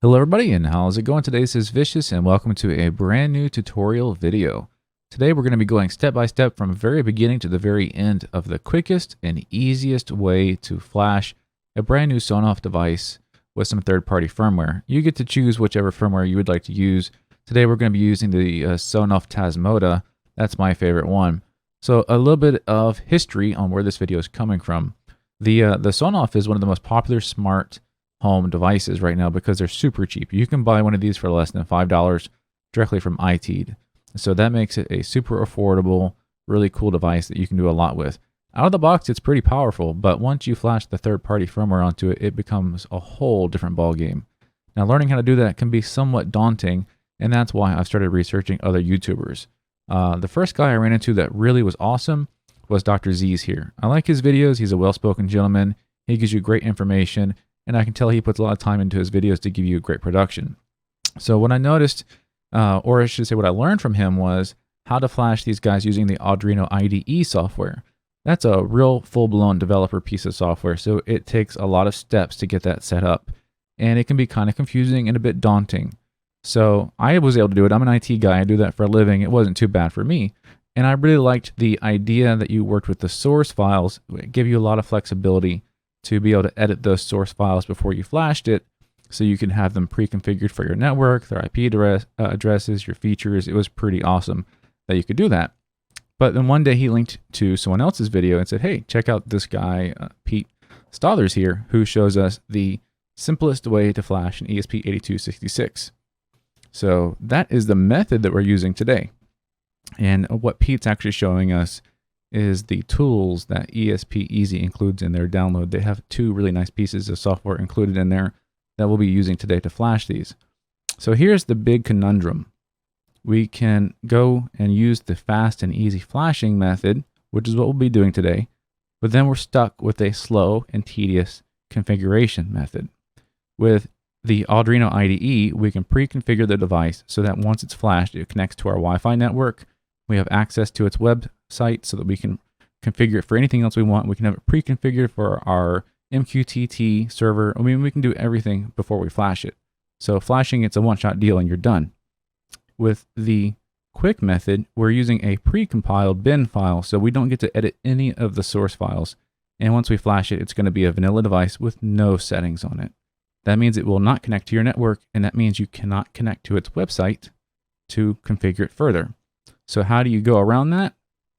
Hello everybody, and how's it going? Today this is Vicious and welcome to a brand new tutorial video. Today we're going to be going step by step from the very beginning to the very end of the quickest and easiest way to flash a brand new Sonoff device with some third-party firmware. You get to choose whichever firmware you would like to use. Today we're going to be using the Sonoff Tasmota. That's my favorite one. So a little bit of history on where this video is coming from. The Sonoff is one of the most popular smart home devices right now because they're super cheap. You can buy one of these for less than $5 directly from iTeed. So that makes it a super affordable, really cool device that you can do a lot with. Out of the box, it's pretty powerful, but once you flash the third-party firmware onto it, it becomes a whole different ballgame. Now, learning how to do that can be somewhat daunting, and that's why I've started researching other YouTubers. The first guy I ran into that really was awesome was Dr Zzs here. I like his videos. He's a well-spoken gentleman. He gives you great information, and I can tell he puts a lot of time into his videos to give you great production. So what I noticed, or I should say what I learned from him, was how to flash these guys using the Arduino IDE software. That's a real full-blown developer piece of software, so it takes a lot of steps to get that set up. And it can be kind of confusing and a bit daunting. So I was able to do it. I'm an IT guy. I do that for a living. It wasn't too bad for me. And I really liked the idea that you worked with the source files. It gave you a lot of flexibility to be able to edit those source files before you flashed it, so you can have them pre-configured for your network, their IP addresses, your features. It was pretty awesome that you could do that. But then one day he linked to someone else's video and said, hey, check out this guy, Pete Stothers here, who shows us the simplest way to flash an ESP8266. So that is the method that we're using today. And what Pete's actually showing us is the tools that ESPEasy includes in their download. They have two really nice pieces of software included in there that we'll be using today to flash these. So here's the big conundrum. We can go and use the fast and easy flashing method, which is what we'll be doing today, but then we're stuck with a slow and tedious configuration method. With the Arduino IDE, we can pre-configure the device so that once it's flashed, it connects to our Wi-Fi network. We have access to its website so that we can configure it for anything else we want. We can have it pre-configured for our MQTT server. I mean, we can do everything before we flash it. So flashing, it's a one-shot deal and you're done. With the quick method, we're using a precompiled bin file, so we don't get to edit any of the source files. And once we flash it, it's going to be a vanilla device with no settings on it. That means it will not connect to your network, and that means you cannot connect to its website to configure it further. So how do you go around that?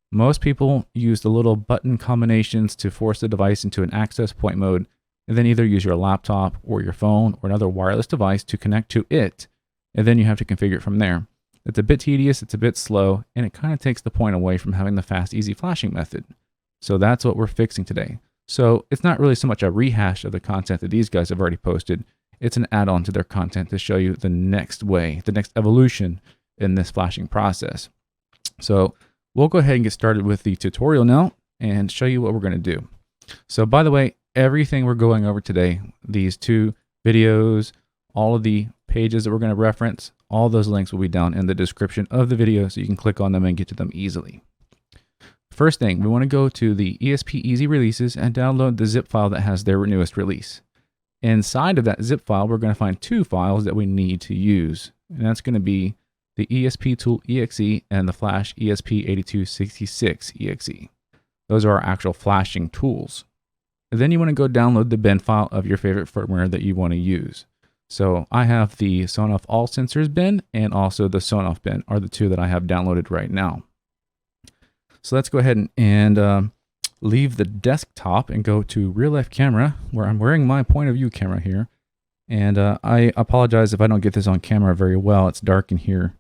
Most people use the little button combinations to force the device into an access point mode, and then either use your laptop or your phone or another wireless device to connect to it, and then you have to configure it from there. It's a bit tedious, it's a bit slow, and it kind of takes the point away from having the fast, easy flashing method. So that's what we're fixing today. So it's not really so much a rehash of the content that these guys have already posted. It's an add-on to their content to show you the next way, the next evolution in this flashing process. So we'll go ahead and get started with the tutorial now and show you what we're going to do. So by the way, everything we're going over today, these two videos, all of the pages that we're going to reference, all those links will be down in the description of the video so you can click on them and get to them easily. First thing, we want to go to the ESPEasy Releases and download the zip file that has their newest release. Inside of that zip file, we're going to find two files that we need to use, and that's going to be the ESP_tool.exe and the flash ESP8266.exe. Those are our actual flashing tools. And then you want to go download the bin file of your favorite firmware that you want to use. So I have the Sonoff All Sensors bin and also the Sonoff bin are the two that I have downloaded right now. So let's go ahead and leave the desktop and go to real life camera where I'm wearing my point of view camera here. And I apologize if I don't get this on camera very well. It's dark in here.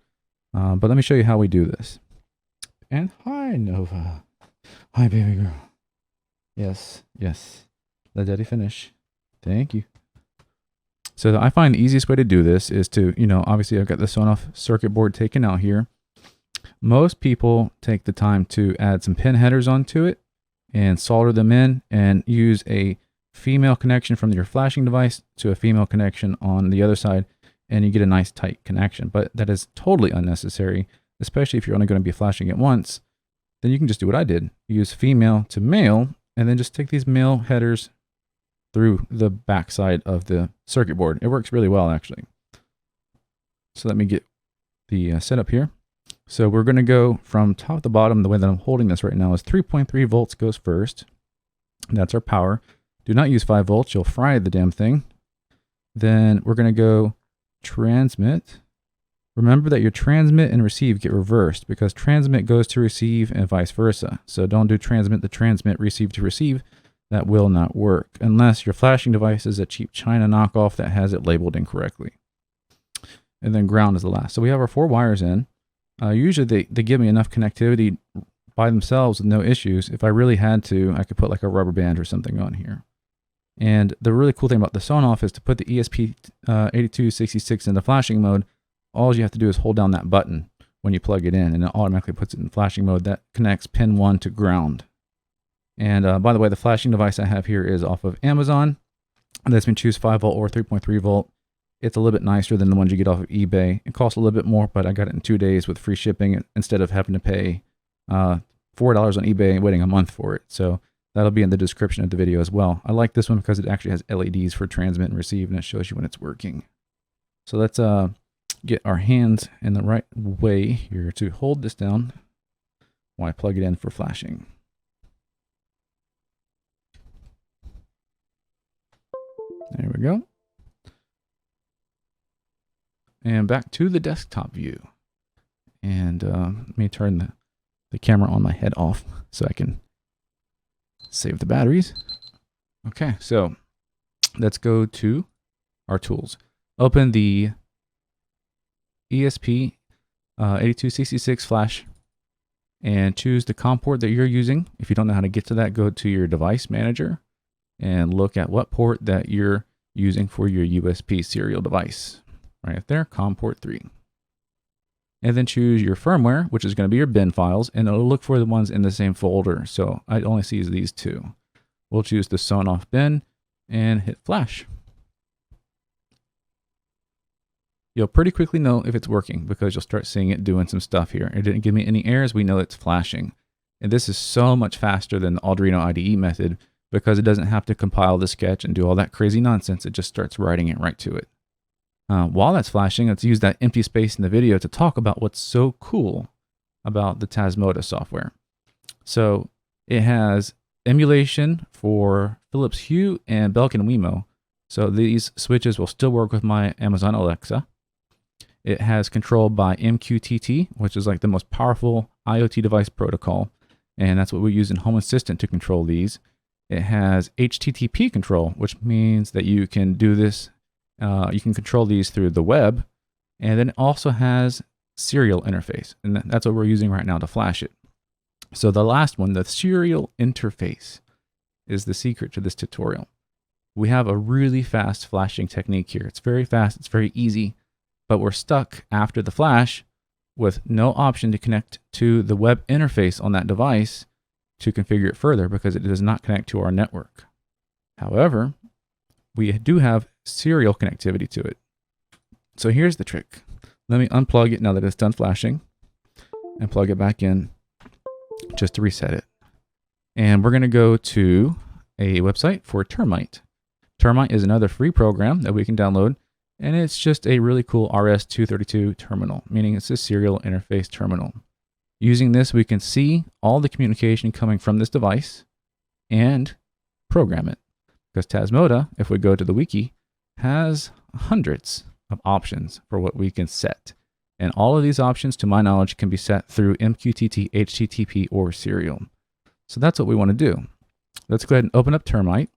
But let me show you how we do this. And hi, Nova. Hi, baby girl. Yes, yes. Let daddy finish. Thank you. So I find the easiest way to do this is to, obviously I've got the Sonoff circuit board taken out here. Most people take the time to add some pin headers onto it and solder them in and use a female connection from your flashing device to a female connection on the other side, and you get a nice tight connection. But that is totally unnecessary, especially if you're only going to be flashing it once. Then you can just do what I did. Use female to male, and then just take these male headers through the backside of the circuit board. It works really well, actually. So let me get the setup here. So we're going to go from top to bottom. The way that I'm holding this right now is 3.3 volts goes first. That's our power. Do not use 5 volts. You'll fry the damn thing. Then we're going to go transmit. Remember that your transmit and receive get reversed because transmit goes to receive and vice versa. So don't do transmit to transmit, receive to receive. That will not work unless your flashing device is a cheap China knockoff that has it labeled incorrectly. And then ground is the last. So we have our 4 wires in. Usually they give me enough connectivity by themselves with no issues. If I really had to, I could put like a rubber band or something on here. And the really cool thing about the Sonoff is to put the ESP8266 into flashing mode, all you have to do is hold down that button when you plug it in, and it automatically puts it in flashing mode. That connects pin 1 to ground. And by the way, the flashing device I have here is off of Amazon. It lets me choose 5 volt or 3.3 volt. It's a little bit nicer than the ones you get off of eBay. It costs a little bit more, but I got it in 2 days with free shipping instead of having to pay $4 on eBay and waiting a month for it. So that'll be in the description of the video as well. I like this one because it actually has LEDs for transmit and receive, and it shows you when it's working. So let's get our hands in the right way here to hold this down while I plug it in for flashing. There we go. And back to the desktop view. And let me turn the camera on my head off so I can save the batteries. Okay, so let's go to our tools. Open the ESP8266 flash and choose the COM port that you're using. If you don't know how to get to that, go to your device manager and look at what port that you're using for your USB serial device. Right there, COM port 3. And then choose your firmware, which is going to be your bin files, and it'll look for the ones in the same folder. So I only see these 2. We'll choose the Sonoff bin and hit flash. You'll pretty quickly know if it's working because you'll start seeing it doing some stuff here. It didn't give me any errors. We know it's flashing. And this is so much faster than the Arduino IDE method because it doesn't have to compile the sketch and do all that crazy nonsense. It just starts writing it right to it. While that's flashing, let's use that empty space in the video to talk about what's so cool about the Tasmota software. So it has emulation for Philips Hue and Belkin Wemo. So these switches will still work with my Amazon Alexa. It has control by MQTT, which is like the most powerful IoT device protocol. And that's what we use in Home Assistant to control these. It has HTTP control, which means that you can do this. You can control these through the web, and then it also has serial interface, and that's what we're using right now to flash it. So the last one, the serial interface, is the secret to this tutorial. We have a really fast flashing technique here. It's very fast, it's very easy, but we're stuck after the flash with no option to connect to the web interface on that device to configure it further because it does not connect to our network. However, we do have serial connectivity to it. So here's the trick. Let me unplug it now that it's done flashing and plug it back in just to reset it. And we're going to go to a website for Termite. Termite is another free program that we can download, and it's just a really cool RS-232 terminal, meaning it's a serial interface terminal. Using this, we can see all the communication coming from this device and program it. Because Tasmota, if we go to the wiki, has hundreds of options for what we can set. And all of these options, to my knowledge, can be set through MQTT, HTTP, or serial. So that's what we want to do. Let's go ahead and open up Termite.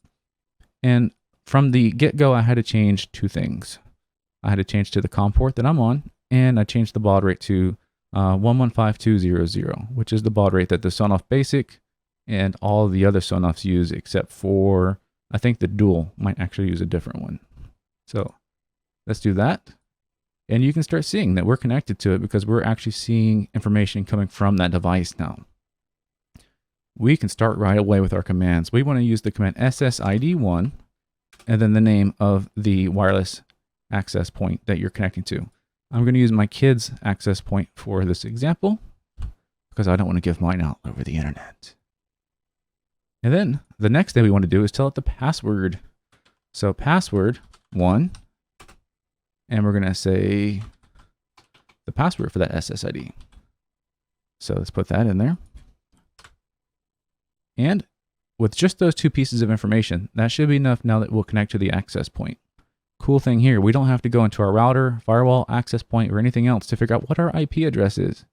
And from the get-go, I had to change 2 things. I had to change to the COM port that I'm on, and I changed the baud rate to 115200, which is the baud rate that the Sonoff Basic and all the other Sonoffs use, except for, I think the Dual might actually use a different one. So let's do that. And you can start seeing that we're connected to it because we're actually seeing information coming from that device now. We can start right away with our commands. We want to use the command SSID1 and then the name of the wireless access point that you're connecting to. I'm going to use my kid's access point for this example because I don't want to give mine out over the internet. And then the next thing we want to do is tell it the password. So password, 1, and we're going to say the password for that SSID. So let's put that in there. And with just those 2 pieces of information, that should be enough now that we'll connect to the access point. Cool thing here, we don't have to go into our router, firewall, access point, or anything else to figure out what our IP address is.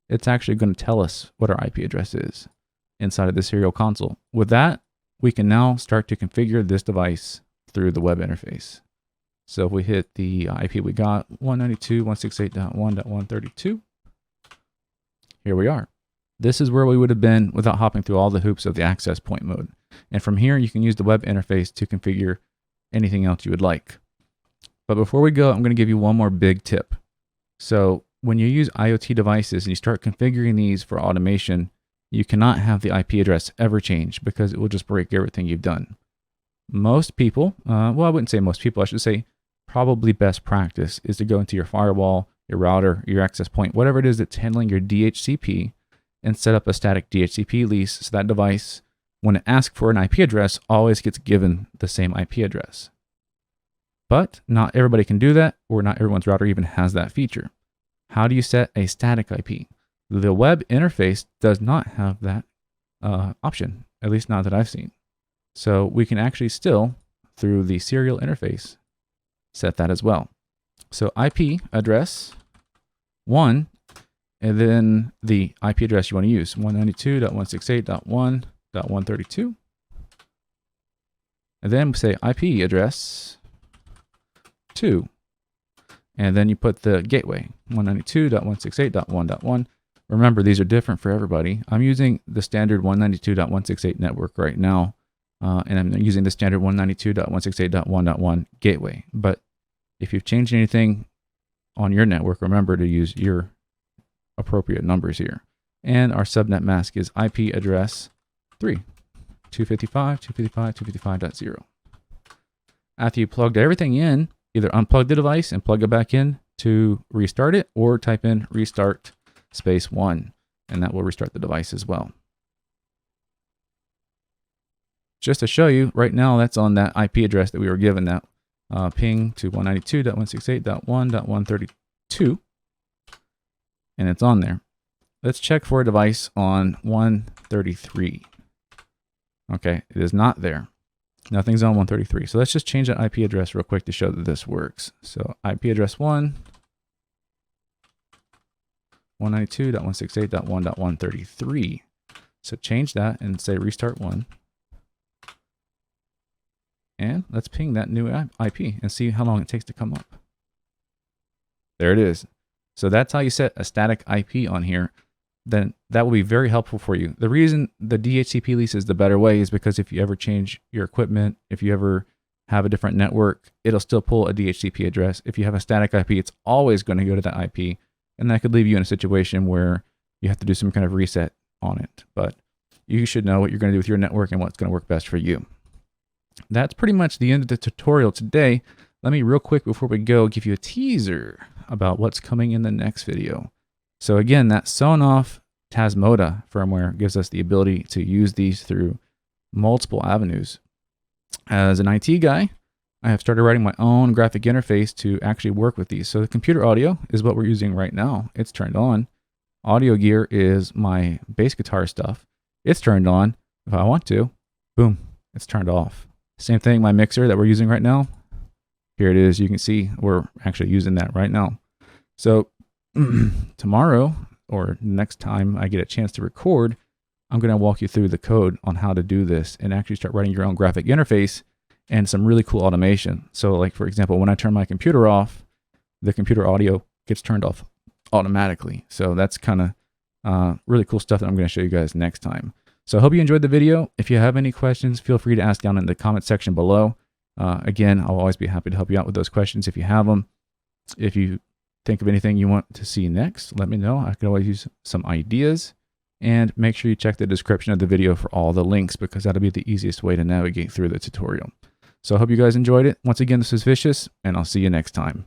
It's actually going to tell us what our IP address is inside of the serial console. With that, we can now start to configure this device through the web interface. So if we hit the IP we got, 192.168.1.132, here we are. This is where we would have been without hopping through all the hoops of the access point mode. And from here, you can use the web interface to configure anything else you would like. But before we go, I'm going to give you one more big tip. So when you use IoT devices and you start configuring these for automation, you cannot have the IP address ever change because it will just break everything you've done. Most people, well, I wouldn't say most people, I should say probably best practice is to go into your firewall, your router, your access point, whatever it is that's handling your DHCP, and set up a static DHCP lease so that device, when it asks for an IP address, always gets given the same IP address. But not everybody can do that, or not everyone's router even has that feature. How do you set a static IP? The web interface does not have that option, at least not that I've seen. So we can actually still, through the serial interface, set that as well. So IP address 1, and then the IP address you want to use, 192.168.1.132. And then say IP address 2. And then you put the gateway, 192.168.1.1. Remember, these are different for everybody. I'm using the standard 192.168 network right now, and I'm using the standard 192.168.1.1 gateway. But if you've changed anything on your network, remember to use your appropriate numbers here. And our subnet mask is IP address 3, 255.255.255.0. After you plugged everything in, either unplug the device and plug it back in to restart it, or type in restart space 1, and that will restart the device as well. Just to show you, right now that's on that IP address that we were given, that ping to 192.168.1.132, and it's on there. Let's check for a device on 133. Okay, it is not there. Nothing's on 133. So let's just change that IP address real quick to show that this works. So IP address 1, 192.168.1.133. So change that and say restart 1. And let's ping that new IP and see how long it takes to come up. There it is. So that's how you set a static IP on here. Then that will be very helpful for you. The reason the DHCP lease is the better way is because if you ever change your equipment, if you ever have a different network, it'll still pull a DHCP address. If you have a static IP, it's always going to go to that IP. And that could leave you in a situation where you have to do some kind of reset on it. But you should know what you're going to do with your network and what's going to work best for you. That's pretty much the end of the tutorial today. Let me real quick before we go give you a teaser about what's coming in the next video. So again, that Sonoff Tasmota firmware gives us the ability to use these through multiple avenues. As an IT guy, I have started writing my own graphic interface to actually work with these. So the computer audio is what we're using right now. It's turned on. Audio gear is my bass guitar stuff. It's turned on. If I want to, boom, it's turned off. Same thing, my mixer that we're using right now. Here it is. You can see we're actually using that right now. So tomorrow, or next time I get a chance to record, I'm going to walk you through the code on how to do this and actually start writing your own graphic interface and some really cool automation. So like, for example, when I turn my computer off, the computer audio gets turned off automatically. So that's kind of really cool stuff that I'm going to show you guys next time. So I hope you enjoyed the video. If you have any questions, feel free to ask down in the comment section below. Again, I'll always be happy to help you out with those questions if you have them. If you think of anything you want to see next, let me know. I could always use some ideas. And make sure you check the description of the video for all the links, because that'll be the easiest way to navigate through the tutorial. So I hope you guys enjoyed it. Once again, this is Vicious, and I'll see you next time.